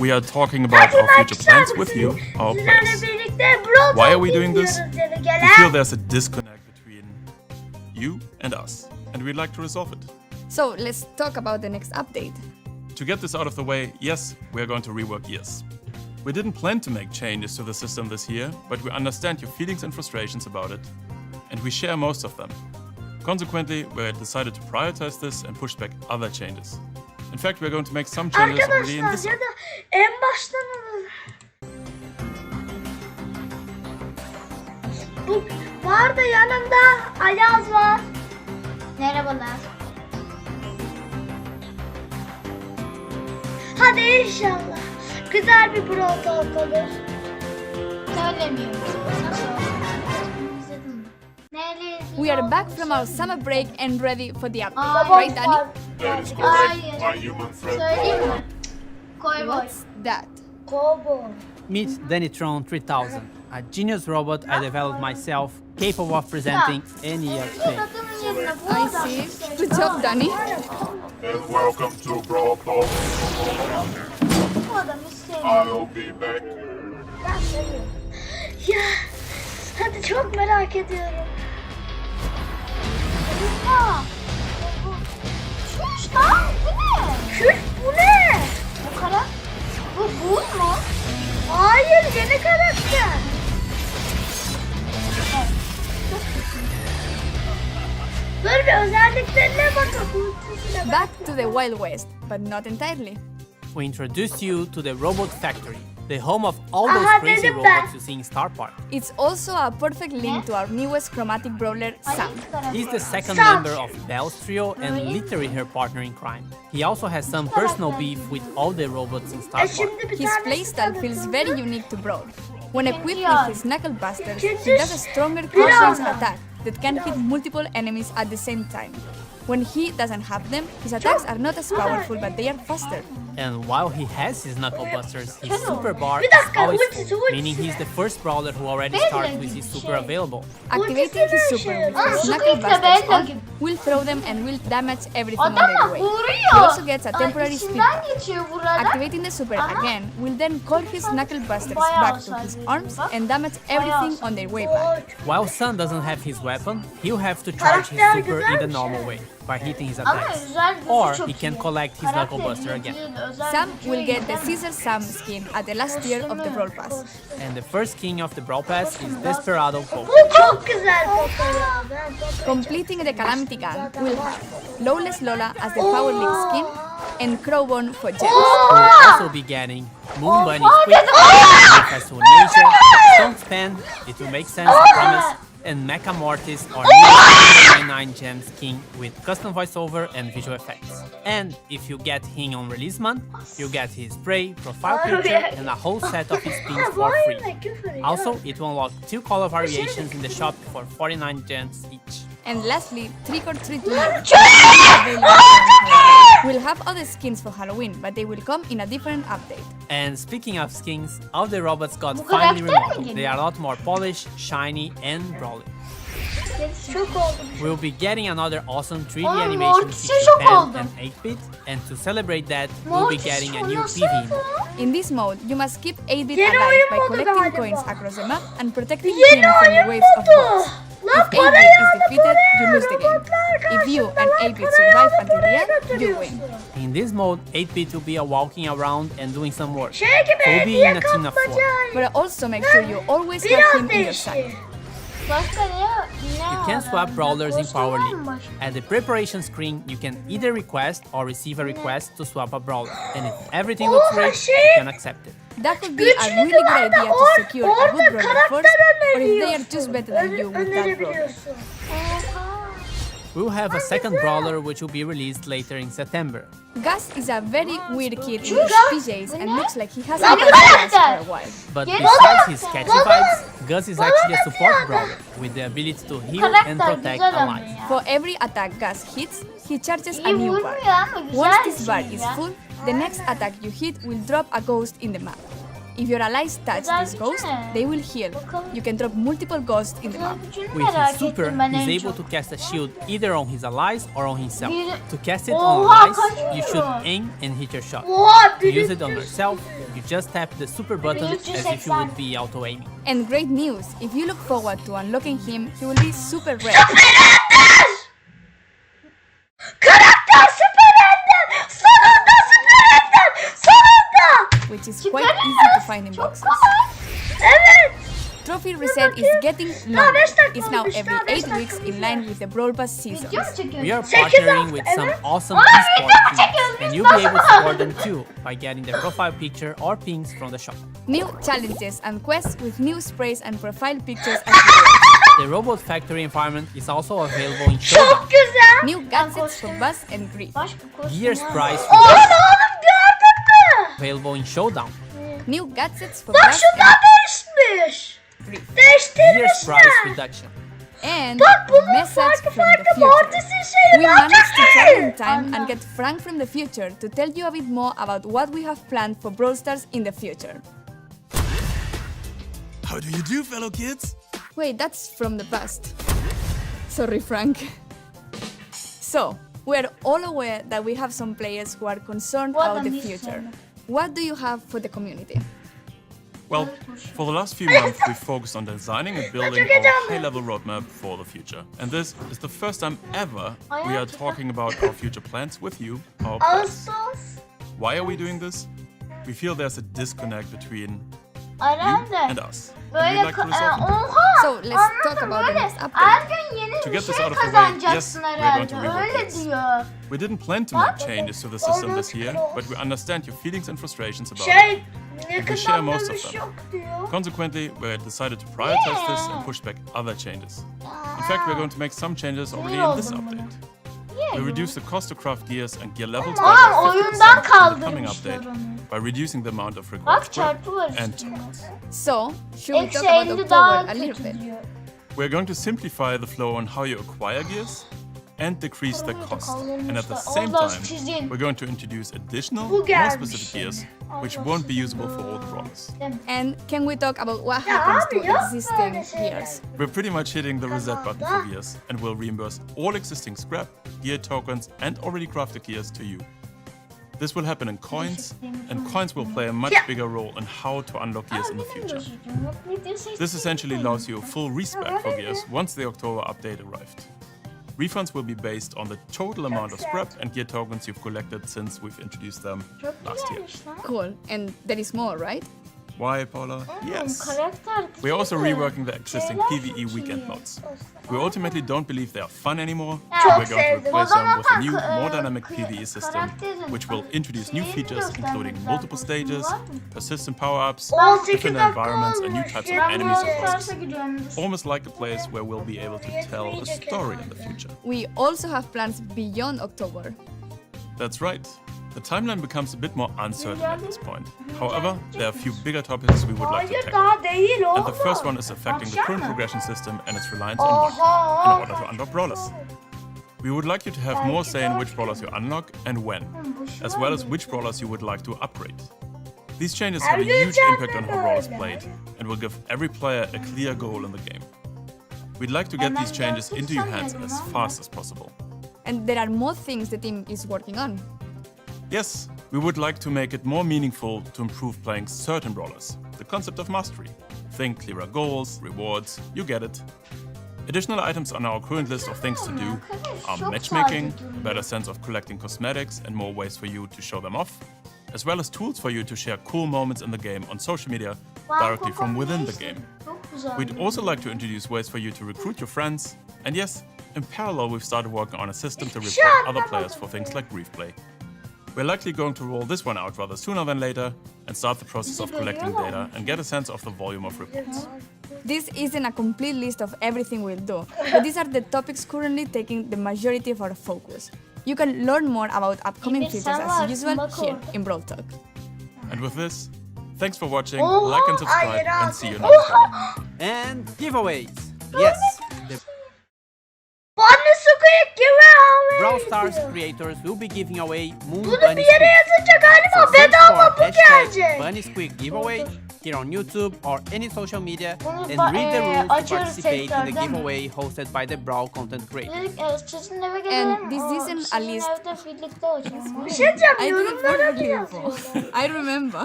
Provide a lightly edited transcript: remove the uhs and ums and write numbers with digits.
We are talking about our future plans with you, our players. Why are we doing this? We feel there's a disconnect between you and us, and we'd like to resolve it. So let's talk about the next update. To get this out of the way, yes, we are going to rework years. We didn't plan to make changes to the system this year, but we understand your feelings and frustrations about it, and we share most of them. Consequently, we decided to prioritize this and push back other changes. In fact, we're going to make some changes already in this Arkadaşlar ya year. da en baştan alalım. Bu arada yanımda Ayaz var. Merhabalar. Hadi inşallah güzel bir brawl talk olur. Söylemiyorum. Sana sorayım. İzledin mi? Neredeyiz? We are back from our summer break and ready for the update, Aa, right, Danny? That is Hayır. correct, my human friend. Söyleyeyim mi? Koy boy. What's that? Kobo. Meet Dannytron 3000, a genius robot I developed myself, capable of presenting any update. Adamın yerine bu I adam see. işte. Good job, Danny. And welcome to Brawl Talk. Bu adamı sevmiyorum. I'll be back. Ben seviyorum. Ya hadi çok merak ediyorum. Aa, Şuş lan bu ne? Küf bu ne? Bu kara. Bu mu? Hayır yeni karakter. Dur bir özelliklerine bakalım. Back to the Wild West, but not entirely. We introduce you to the Robot Factory, the home of all those Aha, crazy dedim ben. robots you see in Star Park. It's also a perfect link to our newest chromatic brawler, Sam. He's the second Sam. member of Belle's trio and literally her partner in crime. He also has some personal beef with all the robots in Star Park. Şimdi bir His tanesi playstyle tanıdım. feels very unique to Brawl. When equipped Yeah. with his Knuckle Busters, he İkincisi, does a stronger biraz close-range daha. attack that can hit multiple enemies at the same time. When he doesn't have them, his attacks are not as powerful, but they are faster. And while he has his knuckle busters, his super bar Bir is dakika, always ultisi, full, ultisi. meaning he's the first brawler who already Bella starts with gibi his bir super şey. available. Activating his super with Aa, his şu Knuckle kıyıkla Busters Bella on gibi. will throw them and will damage everything on Adama their way. He vuruyor. also gets a temporary speed İçinden boost. geçiyor buradan. Activating the super Aha. again will then call his Knuckle Busters Bayağı back to his sarıyor. arms Bak. and damage everything on their way back. While Sun doesn't have his weapon, he'll have to charge his Karakter super in güzel the bir normal şey. way by hitting his Ama attacks. özel gücü Or çok he can iyi. collect his Karakter knuckle buster again. değil, özel Sam gücü will get the iyi. Caesar Sam skin at the last tier of the Brawl Pass. And the first king of the Brawl Pass is Desperado Pope. Bu çok güzel fotoğraf. Ben fotoğraf Completing the Calamity Gun will have Lawless Lola as the Power League skin and Crowbone for gems. We'll also be getting Moon Bunny's Quick, Professor Ninja, Stone Span, It Will Make Sense, I Promise, and Mecha Mortis or new 99 gems king with custom voiceover and visual effects. And if you get him on release month, you get his spray, profile picture, and a whole set of his Ha, pins bu for free. oyunda küfür ya. Also, it will unlock 2 color variations in the shop for 49 gems each. And lastly, Trick or Treat Available on Halloween. We'll have other skins for Halloween, but they will come in a different update. And speaking of skins, all the robots got Bu finally karakter mi remodeled. geliyor? They are a lot more polished, shiny, and brawly. Şok oldum. We'll be getting another awesome 3D Oğlum, animation Mortis'e featuring şok Pen oldum. and 8-bit, and to celebrate that, we'll be Mortis getting a new nasıl PV mode. In this mode, you must keep 8-bit Yeni alive oyun by modu collecting galiba. coins across the map and protecting him Yeni from the oyun waves of modu. bots. Lan If 8-bit para is yağdı, defeated, para you lose the game. Robotlar If you karşısında and lan 8-bit para survive yağdı, until the parayı end, you götürüyorsun. win. In this mode, 8-bit will be a walking around and doing some work. Şey gibi We'll be hediye in a team of 4. kapmaca. But also make sure you always have Biraz him in your side. değişik. Başka ne? You can swap brawlers in Power League. League. At the preparation screen, you can either request or receive a request to swap a brawler. And if everything looks great, you can accept it. That could be a really good idea to secure a good Orada brawler first, karakter or if they are öneriyorsun. just better than you with that brawler. Önerebiliyorsun. We'll have a second brawler which will be released later in September. Gus is a very weird kid in his Gus? PJs and Ne? looks like he hasn't Lan had karakter! class for a while. But Gel besides baba! his catchy Baba! vibes, Gus is actually a Baba support ya! brawler with the ability to heal Karakter and protect güzel ama alive. ya. For every attack Gus hits, he charges a İyi new vurmuyor bar. ama güzel Once bir this bar şey is ya. full, the next attack you hit will drop a ghost in the map. If your allies touch this ghost, they will heal. You can drop multiple ghosts in the map. Gücünü With his merak super, ettim ben he's en able çok. to cast a shield either on his allies or on himself. Bir- To cast it on Oha, allies, kaç you should vuruyor? aim and hit your shot. Oha To use it on 1300. yourself, you just tap the super button as if you would be auto-aiming. And great news, if you look forward to unlocking him, he will be super rare, Karakter Süper Ender. Sonunda Süper Ender. Sonunda. which is quite easy to find in boxes. Evet. Trophy reset is getting longer. beş dakika It's now olmuş, every daha beş 8 weeks dakika in line with the Brawl Pass seasons. Video mu çekiyorsun? We are Sekiz partnering with hafta, some evet. awesome Ay, esport video teams, çekiyoruz and biz, you'll be able to nasıl? score them too by getting their profile picture or pings from the shop. New challenges and quests with new sprays and profile pictures as well. The Robot Factory environment is also available in Showdown. Çok güzel. New gadgets for Buzz and Grief. Başka kostüm Gears var. price Oğlum reduction gördün mü? available in Showdown. New gadgets for Bak Buzz şundan değişmiş. Grief. Gears Değiştirmişler. price reduction. And Bak a bunun message farklı from the farklı future. mortisin şeyi We var. managed to travel in time Anna. and get Frank from the future to tell you a bit more about what we have planned for Brawl Stars in the future. How do you do, fellow kids? Wait, that's from the past. Sorry, Frank. So, we're all aware that we have some players who are concerned What about the an future. issue. What do you have for the community? Well, for the last few months, we've focused on designing and building our high-level roadmap for the future. And this is the first time ever we are talking about our future plans with you, our players. Ağustos. Why are we doing this? We feel there's a disconnect between you Aynen de. and us. And Böyle we'd like to resolve it. oha. So, let's talk anladın about the böyle next update. her gün yeni To bir get this şey out of the way, yes, kazanacaksın we're going herhalde. to rework Öyle this. diyor. We didn't plan to make changes to the system this year, but we understand your feelings and frustrations about it. Şey We share yakından most of dövüş them. yok diyor. Consequently, we decided to prioritize this and push back other changes. In fact, we're going to make some changes already in this update. We reduce the cost to craft gears and gear levels by Aa, about oyundan 50% in the coming kaldırmışlar update onu. by reducing the amount of required Bak scrap çarpı var and üstünde. tokens. So, should we Eksi talk about 50 daha October a little kötü bit? diyor. We're going to simplify the flow on how you acquire gears and decrease their cost. And at the same time, we're going to introduce additional, more specific gears, which won't be usable for all the brawlers. And can we talk about what Ya happens abi to yok existing böyle şeyler. gears? We're pretty much hitting the reset button for gears and will reimburse all existing scrap, gear tokens, and already crafted gears to you. This will happen in coins, and coins will play a much bigger role in how to unlock gears in the future. This essentially allows you a full respec for gears once the October update arrived. Refunds will be based on the total amount of scrap and gear tokens you've collected since we've introduced them last year. Cool. And there is more, right? Why, Paula? Yes. Karakter We're also güzel. reworking the existing PvE weekend modes. We ultimately don't believe they are fun anymore, so Çok we're going to sevdim. replace them with a new, Bana more bak, dynamic PvE system, which will introduce new features including multiple stages, persistent power-ups, 18 different dakika environments, and new olmuş. types of Ben enemies bu and bosses. Stars'a gidiyorum. Almost like a place where we'll be able to tell a story in the future. We also have plans beyond October. That's right. The timeline becomes a bit more uncertain at this point. However, there are a few bigger topics we would like to Hayır tackle. daha değil oğlum. And the first one is affecting the current progression system and its reliance on luck in order to unlock brawlers. We would like you to have more say in which brawlers you unlock and when, as well as which brawlers you would like to upgrade. These changes have a huge impact on how brawlers played and will give every player a clear goal in the game. We'd like to get these changes into your hands as fast as possible. And there are more things the team is working on. Yes, we would like to make it more meaningful to improve playing certain brawlers. The concept of mastery. Think clearer goals, rewards, you get it. Additional items on our current list of things to do are matchmaking, a better sense of collecting cosmetics and more ways for you to show them off, as well as tools for you to share cool moments in the game on social media directly from within the game. Çok güzel. We'd also like to introduce ways for you to recruit your friends, and yes, in parallel we've started working on a system to report other players for things like grief play. We're likely going to roll this one out rather sooner than later and start the process of collecting data and get a sense of the volume of reports. This isn't a complete list of everything we'll do, but these are the topics currently taking the majority of our focus. You can learn more about upcoming Emir, features sen as varsın, usual bak here orada. in Brawl Talk. And with this, thanks for watching, Oha, like and subscribe, hayır and abi. see you next time. And giveaways. Yes, the Bana Squid gibi Brawl abi. Stars creators will be giving away Moon Bunu Bunny bir yere Squid. yazınca So galiba search bedava for bu hashtag gelecek. Bunny Squid giveaway here on YouTube or any social media Bunu and read the rules to açıyoruz participate in the tekrardan. giveaway hosted by the Browl content creator. Dedik sizin eve gelelim. this isn't a Sizin list. evde birlikte olacağız. Bir şey diyeceğim, I think it's yorumlara not believable. I remember.